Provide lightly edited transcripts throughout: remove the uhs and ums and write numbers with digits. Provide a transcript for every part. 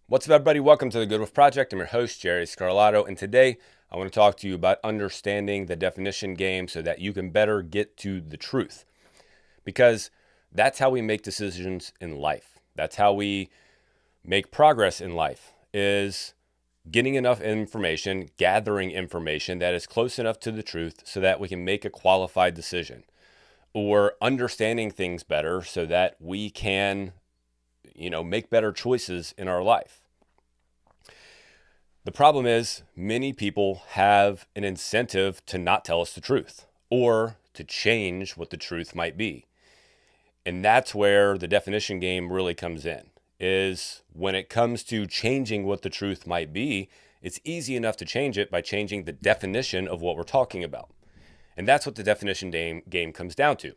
What's up, everybody? Welcome to the Good With Project. I'm your host, Jerry Scarlato, and today I want to talk to you about understanding the definition game so that you can better get to the truth. Because that's how we make decisions in life. That's how we make progress in life, is getting enough information, gathering information that is close enough to the truth so that we can make a qualified decision, or understanding things better so that we can, make better choices in our life. The problem is many people have an incentive to not tell us the truth or to change what the truth might be. And that's where the definition game really comes in, is when it comes to changing what the truth might be, it's easy enough to change it by changing the definition of what we're talking about. And that's what the definition game comes down to.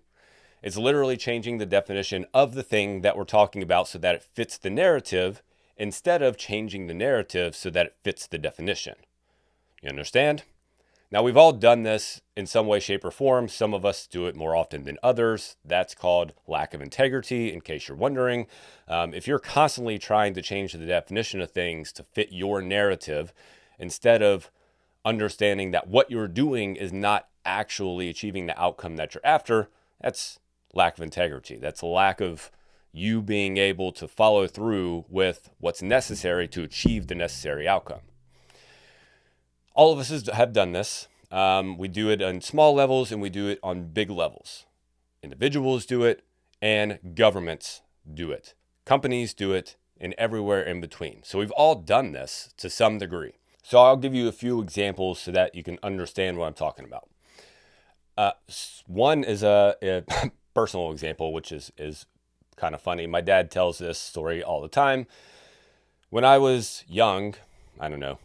It's literally changing the definition of the thing that we're talking about so that it fits the narrative instead of changing the narrative so that it fits the definition. You understand? Now, we've all done this in some way, shape, or form. Some of us do it more often than others. That's called lack of integrity, in case you're wondering. If you're constantly trying to change the definition of things to fit your narrative instead of understanding that what you're doing is not actually achieving the outcome that you're after, that's lack of integrity. That's a lack of you being able to follow through with what's necessary to achieve the necessary outcome. All of us have done this. We do it on small levels and we do it on big levels. Individuals do it and governments do it. Companies do it and everywhere in between. So we've all done this to some degree. So I'll give you a few examples so that you can understand what I'm talking about. One is a personal example, which is kind of funny. My dad tells this story all the time. When I was young, I don't know,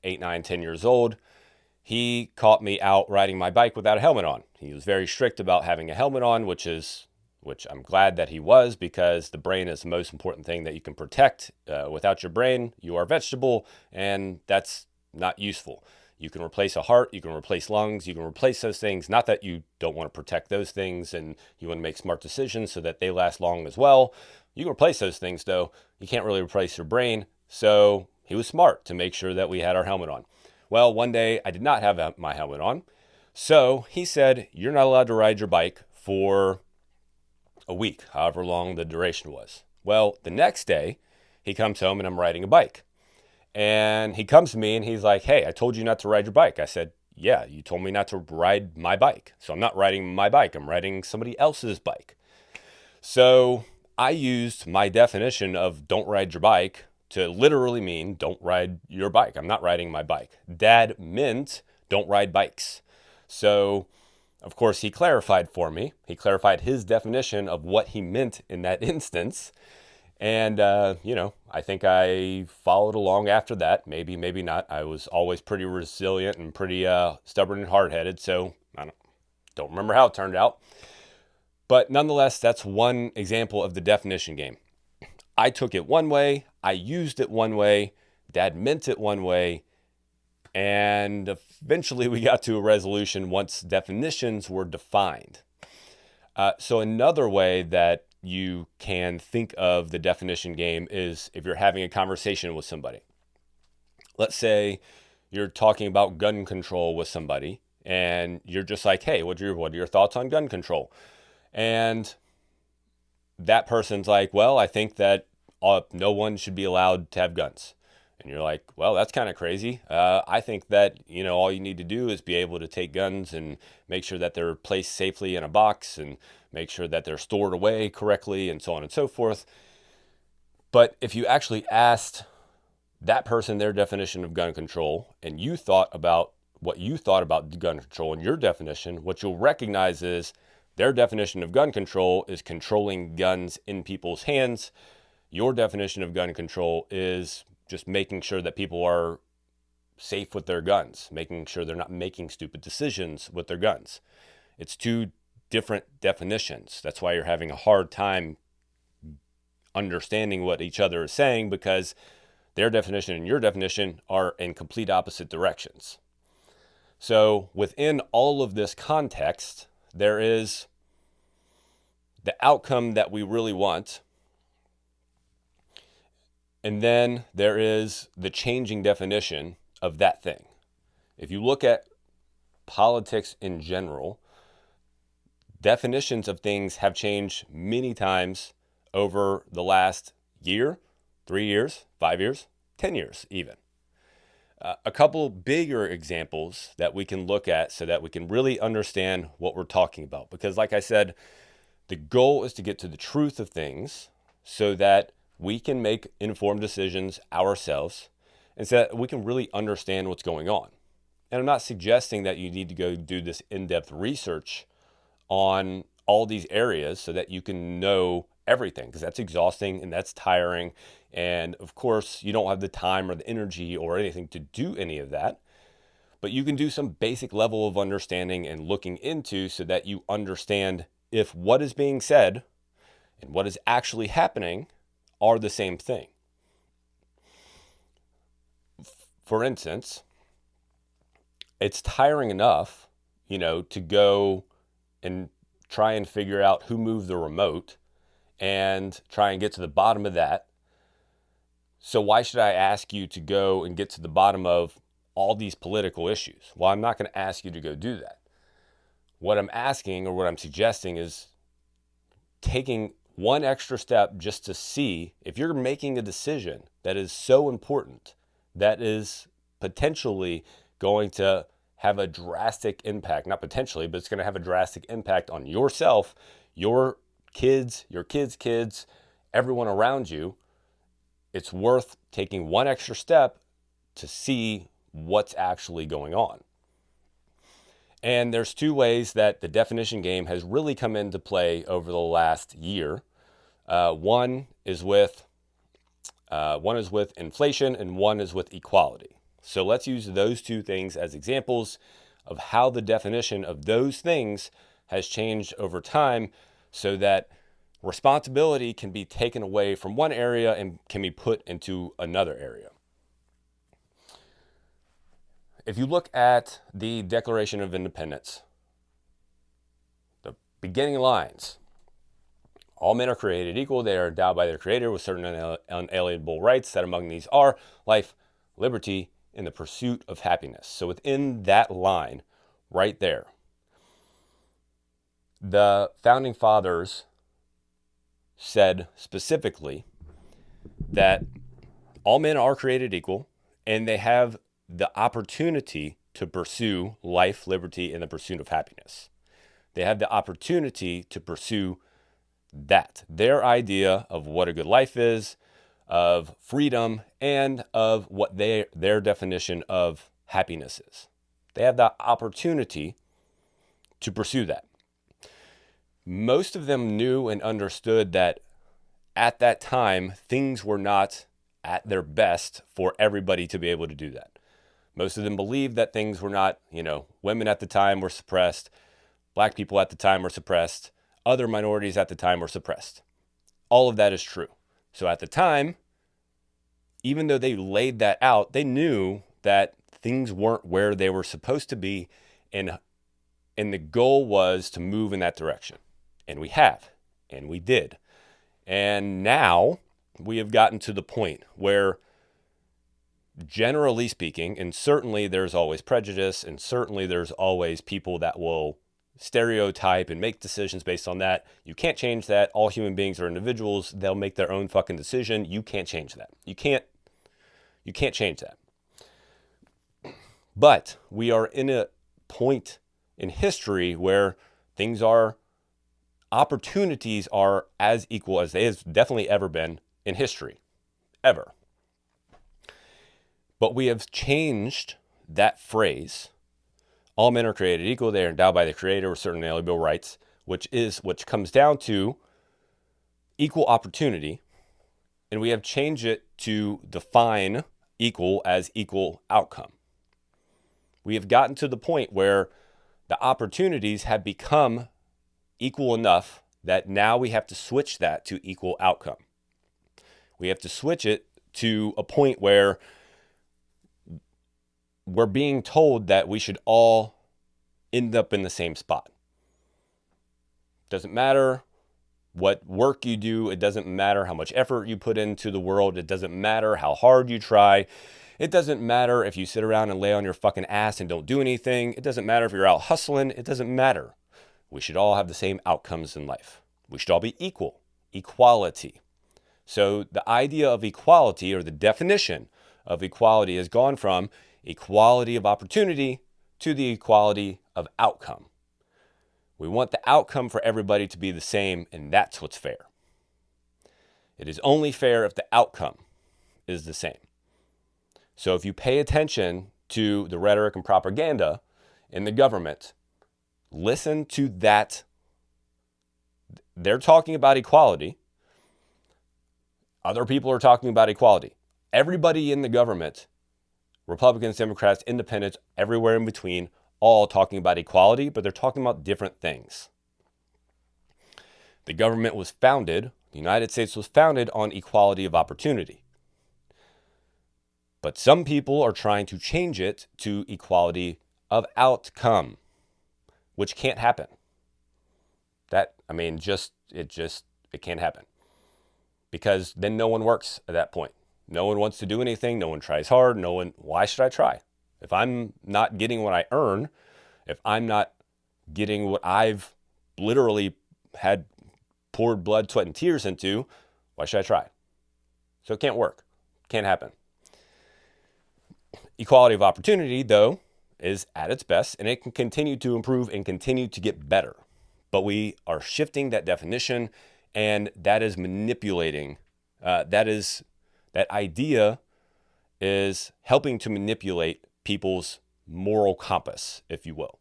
8, 9, 10 years old, he caught me out riding my bike without a helmet on. He was very strict about having a helmet on, which I'm glad that he was, because the brain is the most important thing that you can protect. Without your brain, you are a vegetable, and that's not useful. You can replace a heart, you can replace lungs, you can replace those things. Not that you don't want to protect those things and you want to make smart decisions so that they last long as well. You can replace those things, though. You can't really replace your brain. So he was smart to make sure that we had our helmet on. Well, one day I did not have my helmet on. So he said, you're not allowed to ride your bike for a week, however long the duration was. Well, the next day he comes home and I'm riding a bike. And he comes to me and he's like, hey, I told you not to ride your bike. I said, yeah, you told me not to ride my bike. So I'm not riding my bike. I'm riding somebody else's bike. So I used my definition of don't ride your bike to literally mean don't ride your bike. I'm not riding my bike. Dad meant don't ride bikes. So, of course, he clarified for me. He clarified his definition of what he meant in that instance. And, I think I followed along after that. Maybe, maybe not. I was always pretty resilient and pretty stubborn and hard-headed. So I don't remember how it turned out. But nonetheless, that's one example of the definition game. I took it one way. I used it one way. Dad meant it one way. And eventually we got to a resolution once definitions were defined. So another way that you can think of the definition game is if you're having a conversation with somebody. Let's say you're talking about gun control with somebody and you're just like, hey, what are your thoughts on gun control? And that person's like, well, I think that no one should be allowed to have guns. And you're like, well, that's kind of crazy. I think that, all you need to do is be able to take guns and make sure that they're placed safely in a box and make sure that they're stored away correctly and so on and so forth. But if you actually asked that person their definition of gun control and you thought about what you thought about gun control and your definition, what you'll recognize is their definition of gun control is controlling guns in people's hands. Your definition of gun control is just making sure that people are safe with their guns, making sure they're not making stupid decisions with their guns. It's two different definitions. That's why you're having a hard time understanding what each other is saying, because their definition and your definition are in complete opposite directions. So within all of this context, there is the outcome that we really want And then there is the changing definition of that thing. If you look at politics in general, definitions of things have changed many times over the last year, 3 years, 5 years, 10 years even. A couple bigger examples that we can look at so that we can really understand what we're talking about. Because like I said, the goal is to get to the truth of things so that we can make informed decisions ourselves and so that we can really understand what's going on. And I'm not suggesting that you need to go do this in-depth research on all these areas so that you can know everything, because that's exhausting and that's tiring. And of course, you don't have the time or the energy or anything to do any of that. But you can do some basic level of understanding and looking into so that you understand if what is being said and what is actually happening are the same thing. For instance, it's tiring enough, to go and try and figure out who moved the remote and try and get to the bottom of that. So why should I ask you to go and get to the bottom of all these political issues? Well, I'm not going to ask you to go do that. What I'm asking, or what I'm suggesting, is taking one extra step just to see if you're making a decision that is so important, that is potentially going to have a drastic impact, not potentially, but it's going to have a drastic impact on yourself, your kids, your kids' kids, everyone around you. It's worth taking one extra step to see what's actually going on. And there's two ways that the definition game has really come into play over the last year. One is with inflation, and one is with equality. So let's use those two things as examples of how the definition of those things has changed over time so that responsibility can be taken away from one area and can be put into another area. If you look at the Declaration of Independence, the beginning lines, all men are created equal. They are endowed by their Creator with certain unalienable rights, that among these are life, liberty, and the pursuit of happiness. So within that line, right there, the Founding Fathers said specifically that all men are created equal and they have the opportunity to pursue life, liberty, and the pursuit of happiness. They have the opportunity to pursue that, their idea of what a good life is, of freedom, and of what their definition of happiness is. They have the opportunity to pursue that. Most of them knew and understood that at that time, things were not at their best for everybody to be able to do that. Most of them believed that things were not, women at the time were suppressed, black people at the time were suppressed, other minorities at the time were suppressed. All of that is true. So at the time, even though they laid that out, they knew that things weren't where they were supposed to be, and the goal was to move in that direction. And we have, and we did. And now we have gotten to the point where, generally speaking, and certainly there's always prejudice, and certainly there's always people that will stereotype and make decisions based on that. You can't change that. All human beings are individuals. They'll make their own fucking decision. You can't change that. You can't change that. But we are in a point in history where opportunities are as equal as they have definitely ever been in history, ever. But we have changed that phrase. All men are created equal. They are endowed by the Creator with certain inalienable rights, which comes down to equal opportunity. And we have changed it to define equal as equal outcome. We have gotten to the point where the opportunities have become equal enough that now we have to switch that to equal outcome. We have to switch it to a point where we're being told that we should all end up in the same spot. Doesn't matter what work you do. It doesn't matter how much effort you put into the world. It doesn't matter how hard you try. It doesn't matter if you sit around and lay on your fucking ass and don't do anything. It doesn't matter if you're out hustling. It doesn't matter. We should all have the same outcomes in life. We should all be equal. Equality. So the idea of equality, or the definition of equality, has gone from equality of opportunity to the equality of outcome. We want the outcome for everybody to be the same, and that's what's fair. It is only fair if the outcome is the same. So if you pay attention to the rhetoric and propaganda in the government, listen to that. They're talking about equality. Other people are talking about equality. Everybody in the government, Republicans, Democrats, Independents, everywhere in between, all talking about equality, but they're talking about different things. The government was founded, the United States was founded on equality of opportunity. But some people are trying to change it to equality of outcome, which can't happen. It can't happen. Because then no one works at that point. No one wants to do anything. No one tries hard. Why should I try? If I'm not getting what I earn, if I'm not getting what I've literally had poured blood, sweat, and tears into, why should I try? So it can't work. Can't happen. Equality of opportunity, though, is at its best, and it can continue to improve and continue to get better. But we are shifting that definition, and that is manipulating. That idea is helping to manipulate people's moral compass, if you will.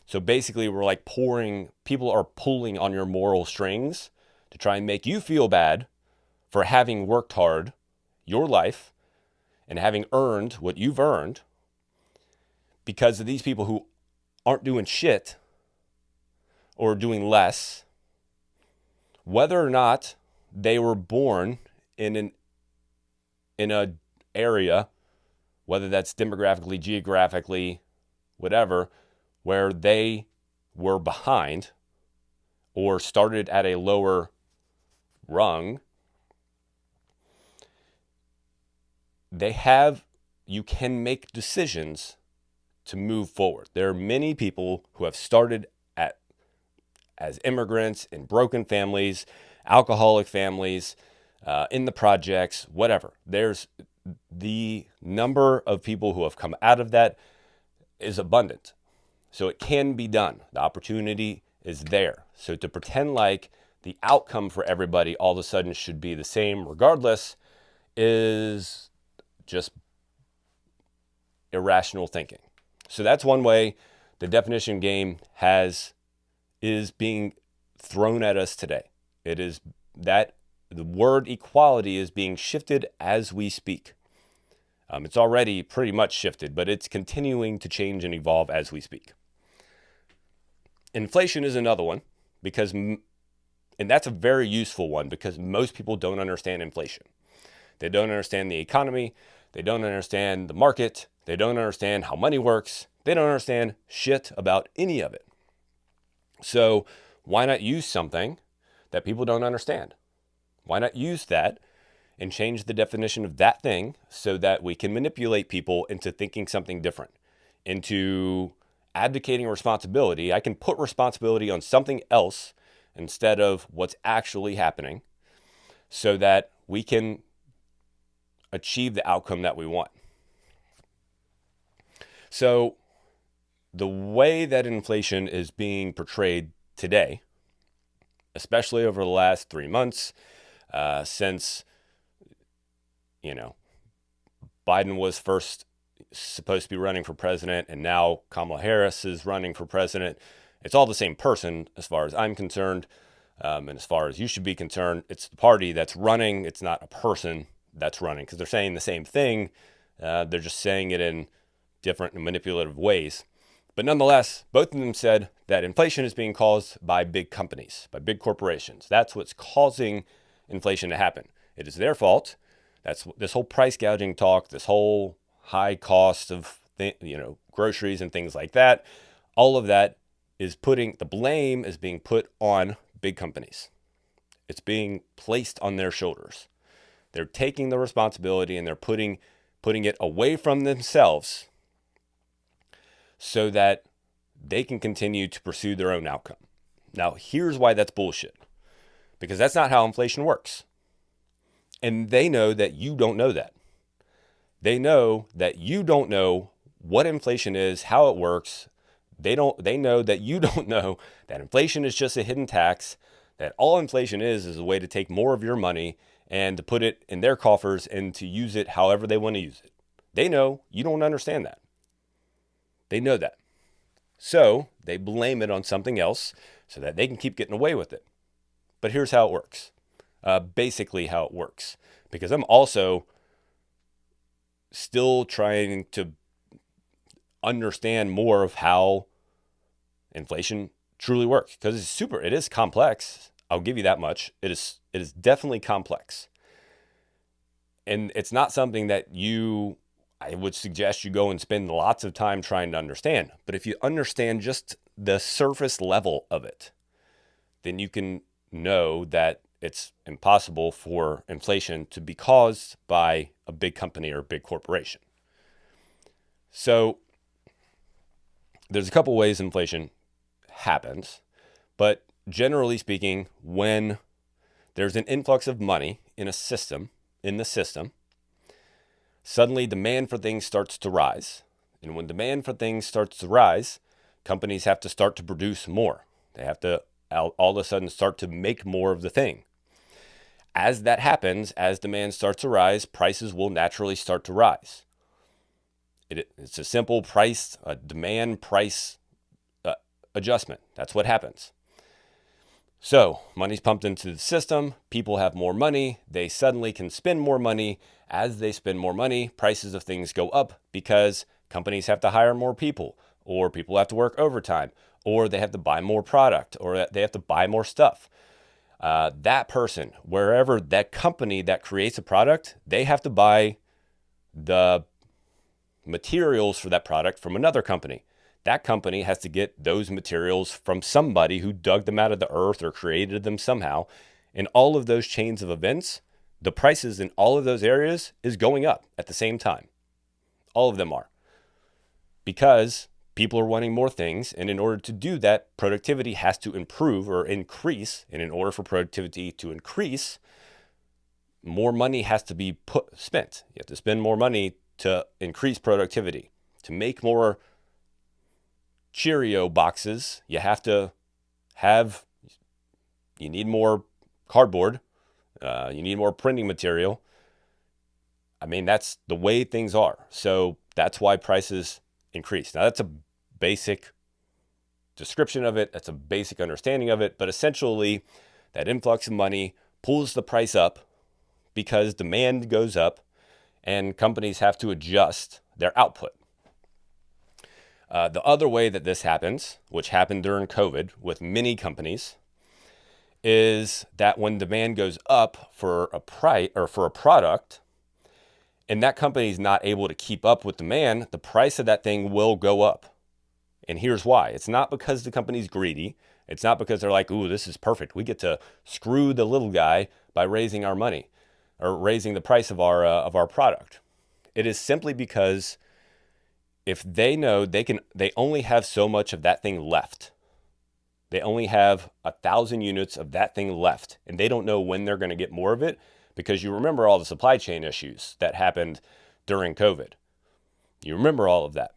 So basically, we're like people are pulling on your moral strings to try and make you feel bad for having worked hard your life and having earned what you've earned, because of these people who aren't doing shit or doing less, whether or not they were born in a area, whether that's demographically, geographically, whatever, where they were behind or started at a lower rung. You can make decisions to move forward. There are many people who have started as immigrants in broken families, alcoholic families, in the projects, whatever. There's the number of people who have come out of that is abundant. So it can be done. The opportunity is there. So to pretend like the outcome for everybody all of a sudden should be the same regardless is just irrational thinking. So that's one way the definition game is being thrown at us today. It is that the word equality is being shifted as we speak. It's already pretty much shifted, but it's continuing to change and evolve as we speak. Inflation is another one, and that's a very useful one, because most people don't understand inflation. They don't understand the economy. They don't understand the market. They don't understand how money works. They don't understand shit about any of it. So why not use something that people don't understand? Why not use that and change the definition of that thing so that we can manipulate people into thinking something different, into advocating responsibility? I can put responsibility on something else instead of what's actually happening so that we can achieve the outcome that we want. So the way that inflation is being portrayed today, especially over the last 3 months, since, Biden was first supposed to be running for president, and now Kamala Harris is running for president. It's all the same person as far as I'm concerned, and as far as you should be concerned. It's the party that's running. It's not a person that's running, because they're saying the same thing. They're just saying it in different and manipulative ways. But nonetheless, both of them said that inflation is being caused by big companies, by big corporations. That's what's causing inflation to happen. It is their fault. That's this whole price gouging talk, this whole high cost of groceries and things like that. All of that is the blame is being put on big companies. It's being placed on their shoulders. They're taking the responsibility and they're putting it away from themselves so that they can continue to pursue their own outcome. Now, here's why that's bullshit. Because that's not how inflation works. And they know that you don't know that. They know that you don't know what inflation is, how it works. They know that you don't know that inflation is just a hidden tax, that all inflation is a way to take more of your money and to put it in their coffers and to use it however they want to use it. They know you don't understand that. They know that. So they blame it on something else so that they can keep getting away with it. But here's how it works. Basically how it works. Because I'm also still trying to understand more of how inflation truly works. Because it is complex. I'll give you that much. It is definitely complex. And it's not something that I would suggest you go and spend lots of time trying to understand. But if you understand just the surface level of it, then you can know that it's impossible for inflation to be caused by a big company or a big corporation. So there's a couple ways inflation happens, but generally speaking, when there's an influx of money in the system, suddenly demand for things starts to rise. And when demand for things starts to rise, companies have to start to produce more. They have to all of a sudden start to make more of the thing. As that happens, as demand starts to rise, prices will naturally start to rise. It's a simple demand price adjustment. That's what happens. So money's pumped into the system. People have more money. They suddenly can spend more money. As they spend more money, prices of things go up because companies have to hire more people, or people have to work overtime, or they have to buy more product, or they have to buy more stuff. That person, wherever that company that creates a product, they have to buy the materials for that product from another company. That company has to get those materials from somebody who dug them out of the earth or created them somehow. In all of those chains of events, the prices in all of those areas is going up at the same time. All of them are. Because people are wanting more things, and in order to do that, productivity has to improve or increase. And in order for productivity to increase, more money has to be spent. You have to spend more money to increase productivity. To make more Cheerio boxes, you need more cardboard, you need more printing material. I mean, that's the way things are. So that's why prices increase. Now, that's a basic description of it. That's a basic understanding of it. But essentially, that influx of money pulls the price up because demand goes up and companies have to adjust their output. The other way that this happens, which happened during COVID with many companies, is that when demand goes up for a product, and that company is not able to keep up with demand, the price of that thing will go up. And here's why. It's not because the company's greedy. It's not because they're like, ooh, this is perfect. We get to screw the little guy by raising our money or raising the price of our product. It is simply because if they know they only have so much of that thing left. They only have 1,000 units of that thing left, and they don't know when they're going to get more of it, because you remember all the supply chain issues that happened during COVID. You remember all of that.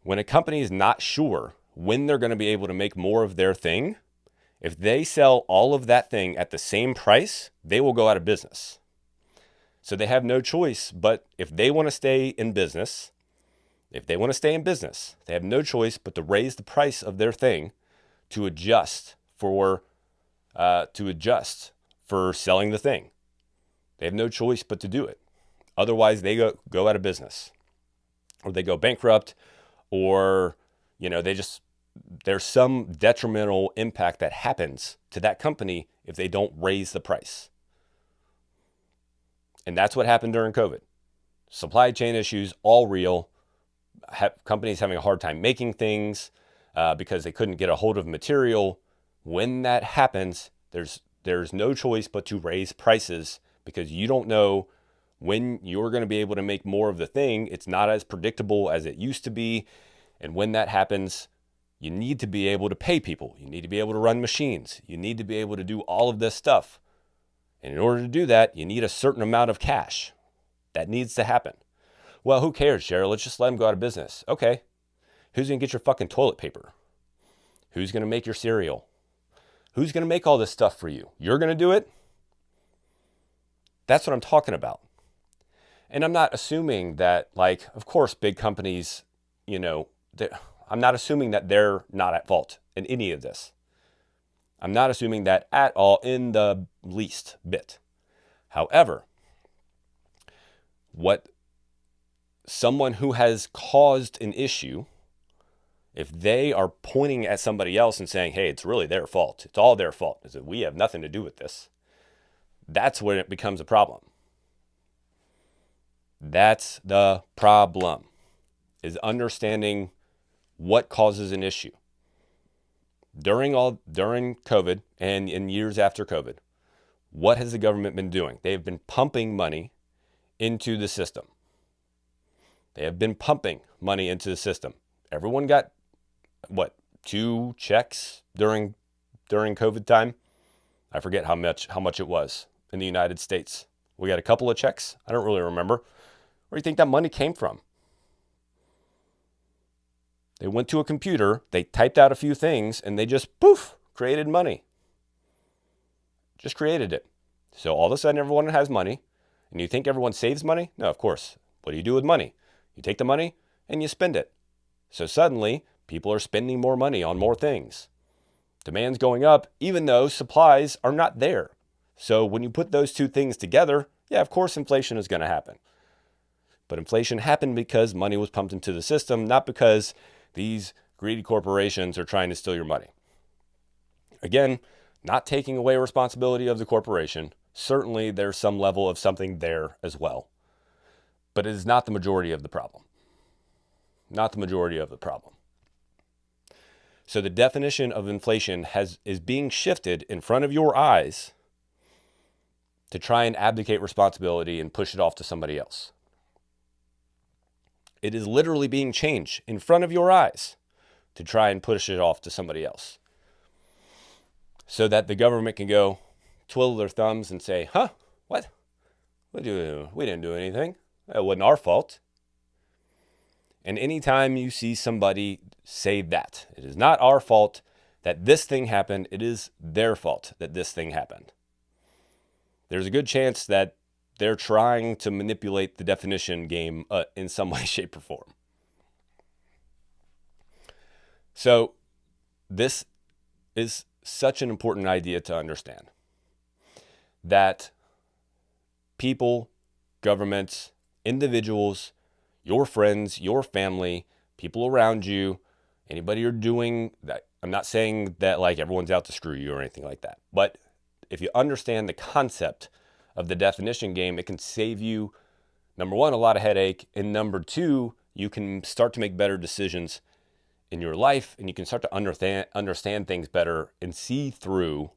When a company is not sure when they're going to be able to make more of their thing, if they sell all of that thing at the same price, they will go out of business. So they have no choice, but if they want to stay in business, they have no choice but to raise the price of their thing to adjust for selling the thing. They have no choice but to do it. Otherwise, they go out of business, or they go bankrupt, or there's some detrimental impact that happens to that company if they don't raise the price. And that's what happened during COVID. Supply chain issues, all real. Companies having a hard time making things because they couldn't get a hold of material. When that happens, there's there's no choice but to raise prices because you don't know when you're going to be able to make more of the thing. It's not as predictable as it used to be. And when that happens, you need to be able to pay people. You need to be able to run machines. You need to be able to do all of this stuff. And in order to do that, you need a certain amount of cash. That needs to happen. Well, who cares, Cheryl? Let's just let them go out of business. Okay. Who's going to get your fucking toilet paper? Who's going to make your cereal? Who's going to make all this stuff for you? You're going to do it? That's what I'm talking about. And I'm not assuming that, like, of course, big companies, I'm not assuming that they're not at fault in any of this. I'm not assuming that at all in the least bit. However, what someone who has caused an issue, if they are pointing at somebody else and saying, hey, it's really their fault, it's all their fault, is that we have nothing to do with this, that's when it becomes a problem. That's the problem, is understanding what causes an issue. During COVID and in years after COVID, what has the government been doing? They've been pumping money into the system. They have been pumping money into the system. Everyone got, 2 checks during COVID time? I forget how much it was in the United States. We got a couple of checks. I don't really remember. Where do you think that money came from? They went to a computer, they typed out a few things, and they just, poof, created money. Just created it. So all of a sudden, everyone has money. And you think everyone saves money? No, of course. What do you do with money? You take the money and you spend it. So suddenly, people are spending more money on more things. Demand's going up, even though supplies are not there. So when you put those two things together, yeah, of course, inflation is going to happen. But inflation happened because money was pumped into the system, not because these greedy corporations are trying to steal your money. Again, not taking away responsibility of the corporation. Certainly, there's some level of something there as well. But it is not the majority of the problem. Not the majority of the problem. So the definition of inflation is being shifted in front of your eyes to try and abdicate responsibility and push it off to somebody else. It is literally being changed in front of your eyes to try and push it off to somebody else. So that the government can go twiddle their thumbs and say, what? We didn't do anything. It wasn't our fault. And anytime you see somebody say that, it is not our fault that this thing happened, it is their fault that this thing happened. There's a good chance that they're trying to manipulate the definition game in some way, shape, or form. So this is such an important idea to understand, that people, governments, individuals, your friends, your family, people around you, anybody you're doing that. I'm not saying that like everyone's out to screw you or anything like that. But if you understand the concept of the definition game, it can save you, number one, a lot of headache. And number two, you can start to make better decisions in your life, and you can start to understand things better and see through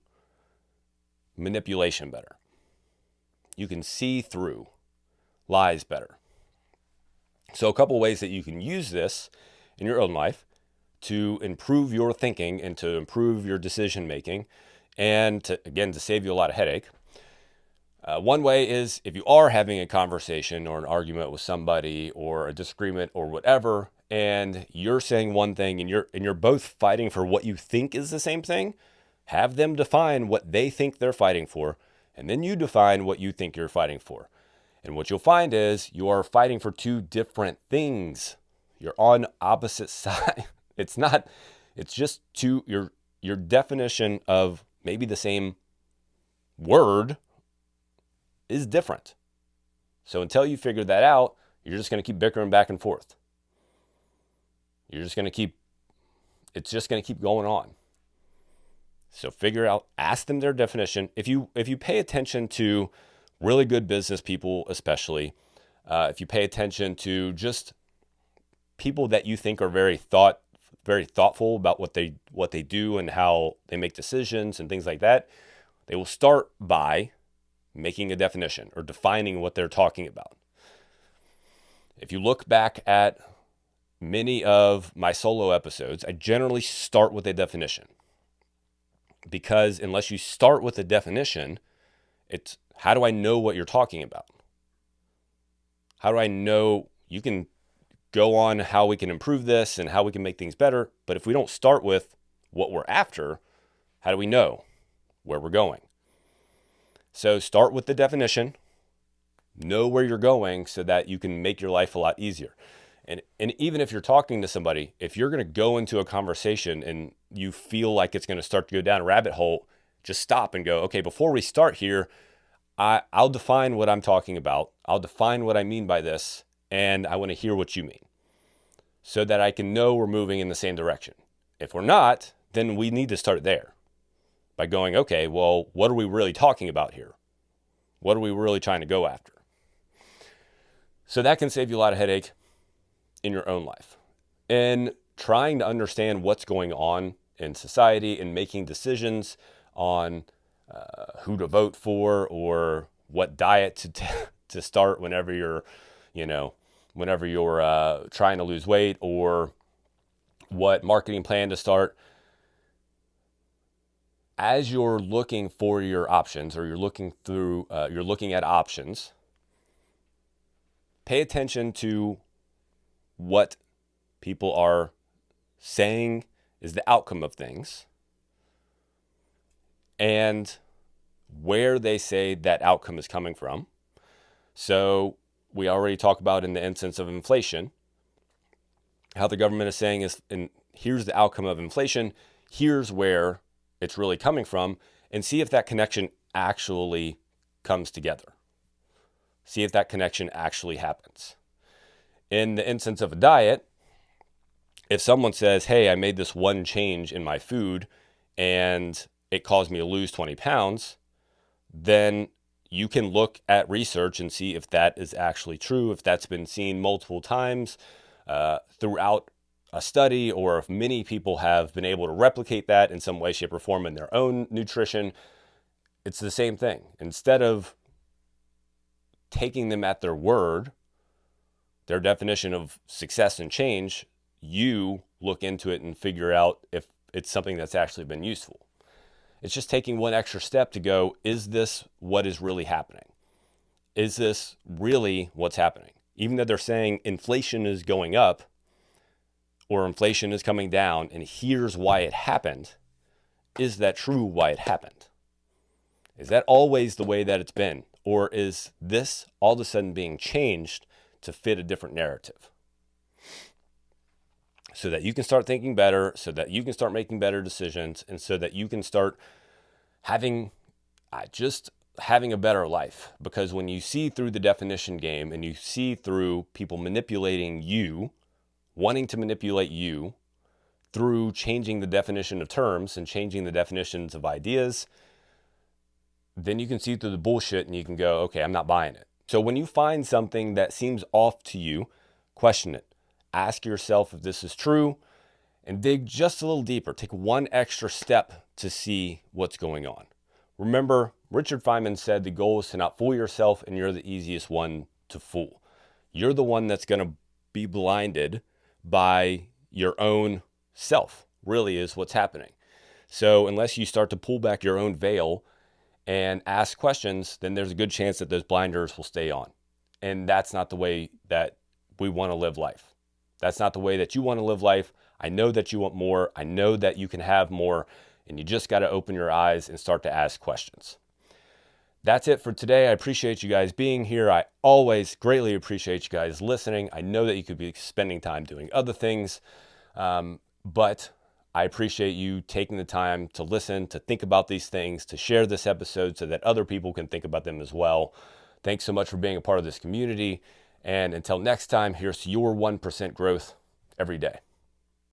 manipulation better. You can see through lies better. So a couple ways that you can use this in your own life to improve your thinking and to improve your decision making, and to save you a lot of headache. One way is if you are having a conversation or an argument with somebody or a disagreement or whatever, and you're saying one thing and you're both fighting for what you think is the same thing, have them define what they think they're fighting for, and then you define what you think you're fighting for. And what you'll find is you are fighting for two different things. You're on opposite sides. It's just your definition of maybe the same word is different. So until you figure that out, you're just going to keep bickering back and forth. It's just going to keep going on. So figure out, ask them their definition. If you pay attention to really good business people, especially, if you pay attention to just people that you think are very thoughtful about what they do and how they make decisions and things like that, They will start by making a definition or defining what they're talking about. If you look back at many of my solo episodes, I generally start with a definition. Because unless you start with a definition, it's how do I know what you're talking about? How do I know? You can go on how we can improve this and how we can make things better. But if we don't start with what we're after, how do we know where we're going? So start with the definition, know where you're going so that you can make your life a lot easier. And even if you're talking to somebody, if you're going to go into a conversation and you feel like it's going to start to go down a rabbit hole, just stop and go, okay, before we start here, I'll define what I'm talking about. I'll define what I mean by this, and I want to hear what you mean so that I can know we're moving in the same direction. If we're not, then we need to start there by going, okay, well, what are we really talking about here? What are we really trying to go after? So that can save you a lot of headache in your own life. And trying to understand what's going on in society and making decisions on who to vote for or what diet to start whenever you're trying to lose weight, or what marketing plan to start. As you're looking for your options, or you're looking at options, pay attention to what people are saying is the outcome of things and where they say that outcome is coming from. So we already talked about in the instance of inflation, how the government is saying and here's the outcome of inflation, here's where it's really coming from, and see if that connection actually comes together. See if that connection actually happens. In the instance of a diet, if someone says, hey, I made this one change in my food and it caused me to lose 20 pounds, then you can look at research and see if that is actually true, if that's been seen multiple times throughout a study, or if many people have been able to replicate that in some way, shape, or form in their own nutrition. It's the same thing. Instead of taking them at their word, their definition of success and change, you look into it and figure out if it's something that's actually been useful. It's just taking one extra step to go, is this what is really happening? Is this really what's happening? Even though they're saying inflation is going up or inflation is coming down and here's why it happened, is that true why it happened? Is that always the way that it's been? Or is this all of a sudden being changed to fit a different narrative? So that you can start thinking better, so that you can start making better decisions, and so that you can start having a better life. Because when you see through the definition game and you see through people manipulating you, wanting to manipulate you through changing the definition of terms and changing the definitions of ideas, then you can see through the bullshit and you can go, okay, I'm not buying it. So when you find something that seems off to you, question it. Ask yourself if this is true and dig just a little deeper. Take one extra step to see what's going on. Remember, Richard Feynman said the goal is to not fool yourself, and you're the easiest one to fool. You're the one that's going to be blinded by your own self, really is what's happening. So unless you start to pull back your own veil and ask questions, then there's a good chance that those blinders will stay on. And that's not the way that we want to live life. That's not the way that you want to live life. I know that you want more. I know that you can have more, and you just got to open your eyes and start to ask questions. That's it for today. I appreciate you guys being here. I always greatly appreciate you guys listening. I know that you could be spending time doing other things, but I appreciate you taking the time to listen, to think about these things, to share this episode so that other people can think about them as well. Thanks so much for being a part of this community. And until next time, here's to your 1% growth every day.